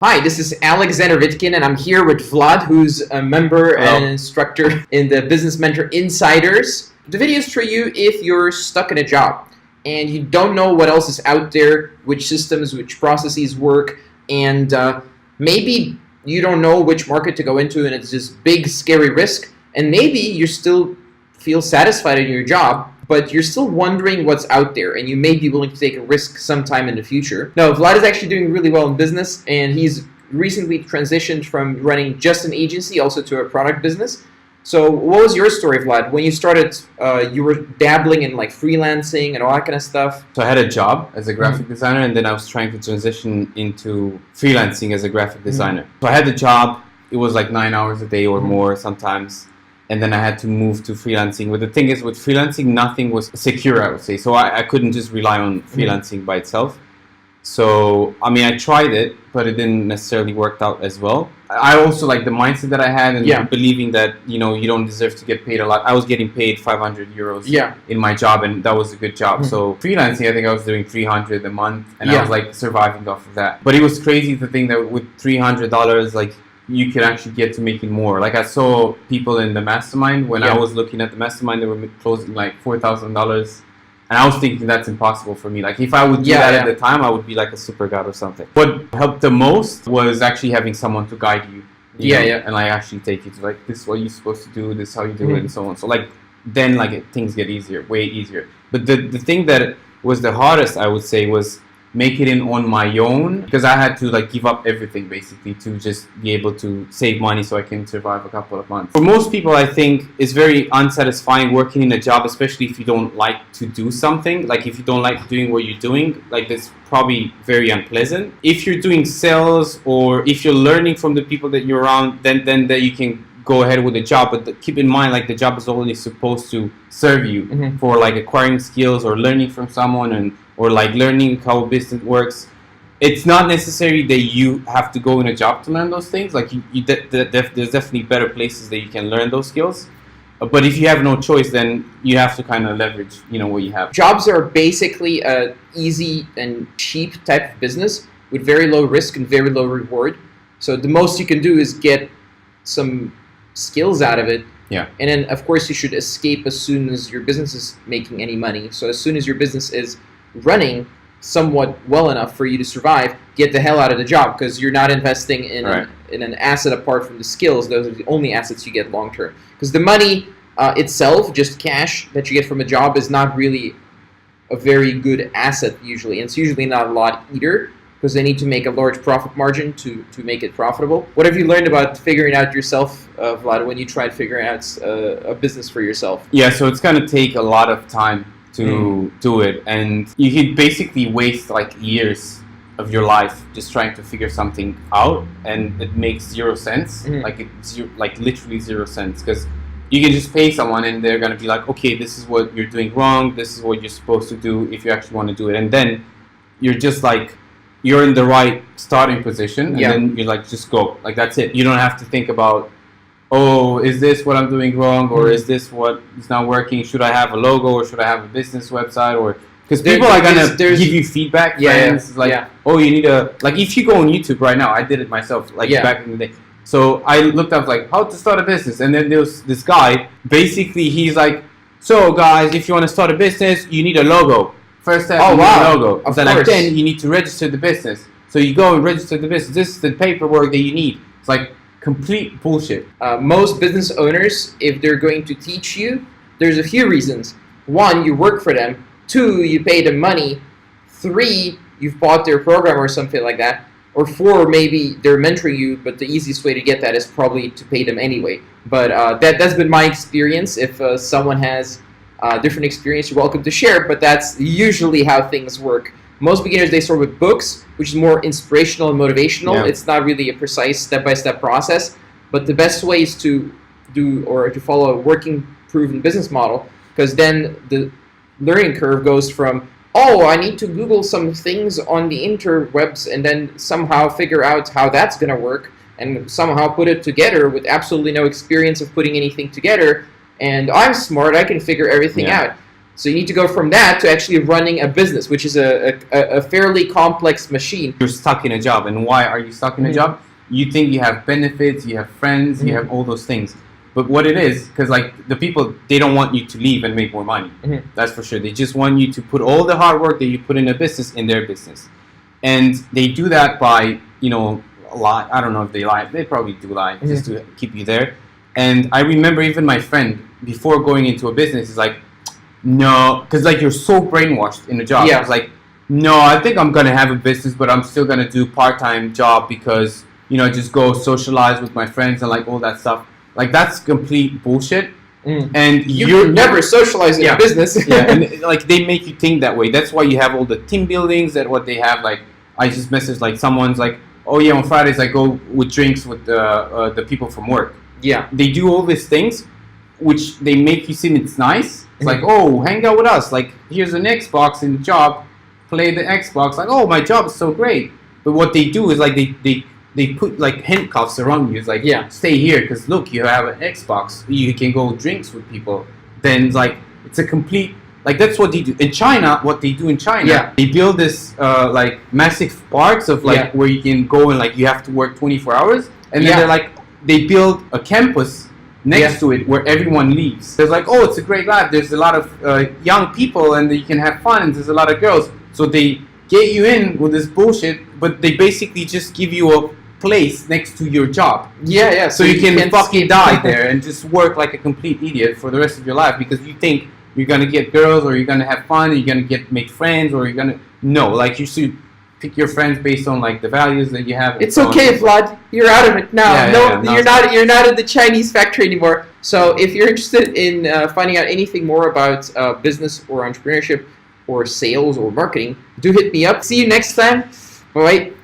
Hi, this is Aleksander Vitkin, and I'm here with Vlad, who's a member Hello. and instructor in the Business Mentor Insiders. The video is for you if you're stuck in a job and you don't know what else is out there, which systems, which processes work, and maybe you don't know which market to go into, and it's this big, scary risk, and maybe you still feel satisfied in your job, but you're still wondering what's out there, and you may be willing to take a risk sometime in the future. No, Vlad is actually doing really well in business, and he's recently transitioned from running just an agency also to a product business. So what was your story, Vlad? When you started, you were dabbling in like freelancing and all that kind of stuff. So I had a job as a graphic designer, and then I was trying to transition into freelancing as a graphic designer. So I had the job. It was like 9 hours a day or more sometimes. And then I had to move to freelancing. But the thing is, with freelancing, nothing was secure, I would say. So I couldn't just rely on freelancing by itself. So, I mean, I tried it, but it didn't necessarily work out as well. I also like the mindset that I had and believing that, you know, you don't deserve to get paid a lot. I was getting paid 500 euros in my job, and that was a good job. So freelancing, I think I was doing 300 a month, and I was like surviving off of that. But it was crazy to think that with $300, like, you can actually get to making more. Like I saw people in the mastermind when I was looking at the mastermind, they were closing like $4,000, and I was thinking that's impossible for me. Like if I would do that at the time, I would be like a super god or something. What helped the most was actually having someone to guide you. You know, and like actually take you to like, this is what you're supposed to do, this is how you do it, and so on. So like then like things get easier, way easier. But the thing that was the hardest, I would say, was make it in on my own, because I had to like give up everything basically to just be able to save money so I can survive a couple of months. For most people, I think it's very unsatisfying working in a job, especially if you don't like to do something. Like if you don't like doing what you're doing, like that's probably very unpleasant. If you're doing sales or if you're learning from the people that you're around, then you can go ahead with the job. But keep in mind, like the job is only supposed to serve you for like acquiring skills or learning from someone or like learning how business works. It's not necessary that you have to go in a job to learn those things. Like there's definitely better places that you can learn those skills. But if you have no choice, then you have to kind of leverage, you know, what you have. Jobs are basically a easy and cheap type of business with very low risk and very low reward. So the most you can do is get some skills out of it. And then of course you should escape as soon as your business is making any money. So as soon as your business is running somewhat well enough for you to survive, get the hell out of the job, because you're not investing in an asset apart from the skills. Those are the only assets you get long term. Because the money itself, just cash that you get from a job, is not really a very good asset usually. And it's usually not a lot either, because they need to make a large profit margin to make it profitable. What have you learned about figuring out yourself, Vlad, when you tried figuring out a business for yourself? Yeah, so it's going to take a lot of time to do it, and you could basically waste like years of your life just trying to figure something out, and it makes zero sense. Like literally zero sense, because you can just pay someone and they're going to be like, okay, this is what you're doing wrong, this is what you're supposed to do if you actually want to do it, and then you're just like, you're in the right starting position, and then you're like, just go. Like that's it. You don't have to think about, oh, is this what I'm doing wrong, or is this what is not working? Should I have a logo, or should I have a business website? Or because people are gonna give you feedback. Oh, you need a, like if you go on YouTube right now, I did it myself, like back in the day. So I looked up like how to start a business, and then there was this guy. Basically, he's like, so guys, if you want to start a business, you need a logo. First step, you need a logo. Then you need to register the business. So you go and register the business. This is the paperwork that you need. It's like complete bullshit. Most business owners, if they're going to teach you, there's a few reasons. One, you work for them. Two, you pay them money. Three, you've bought their program or something like that. Or four, maybe they're mentoring you, but the easiest way to get that is probably to pay them anyway. But that's been my experience. If someone has a different experience, you're welcome to share, but that's usually how things work. Most beginners, they start with books, which is more inspirational and motivational. It's not really a precise step-by-step process, but the best way is to do or to follow a working, proven business model, because then the learning curve goes from, oh, I need to Google some things on the interwebs and then somehow figure out how that's going to work and somehow put it together with absolutely no experience of putting anything together, and I'm smart, I can figure everything out. So you need to go from that to actually running a business, which is a fairly complex machine. You're stuck in a job. And why are you stuck in a job? You think you have benefits, you have friends, you have all those things. But what it is, because like the people, they don't want you to leave and make more money. That's for sure. They just want you to put all the hard work that you put in a business in their business. And they do that by, lie. I don't know if they lie. They probably do lie just to keep you there. And I remember even my friend, before going into a business, is like, no, because like you're so brainwashed in a job. Yeah. It's like, no, I think I'm going to have a business, but I'm still going to do part-time job because, just go socialize with my friends and like all that stuff. Like that's complete bullshit. And you're never socializing in a business. And like they make you think that way. That's why you have all the team buildings that what they have. Like I just messaged like someone's like, oh yeah, on Fridays I go with drinks with the people from work. Yeah. They do all these things, which they make you seem it's nice. It's like, oh, hang out with us. Like here's an Xbox in the job, play the Xbox. Like, oh, my job is so great. But what they do is like they put like handcuffs around you. It's like, stay here because look, you have an Xbox. You can go drinks with people. Then like it's a complete like that's what they do in China. What they do in China, they build this like massive parks of like where you can go and like you have to work 24 hours, and then they're like they build a campus next to it where everyone leaves. There's like, oh, it's a great life. There's a lot of young people and you can have fun. And there's a lot of girls. So they get you in with this bullshit, but they basically just give you a place next to your job. Yeah. So you can fucking die there and just work like a complete idiot for the rest of your life because you think you're gonna get girls or you're gonna have fun, or you're gonna make friends, or you're gonna like you should pick your friends based on like the values that you have. It's okay, Vlad. You're out of it now. You're not in the Chinese factory anymore. So if you're interested in finding out anything more about business or entrepreneurship or sales or marketing, do hit me up. See you next time. Bye.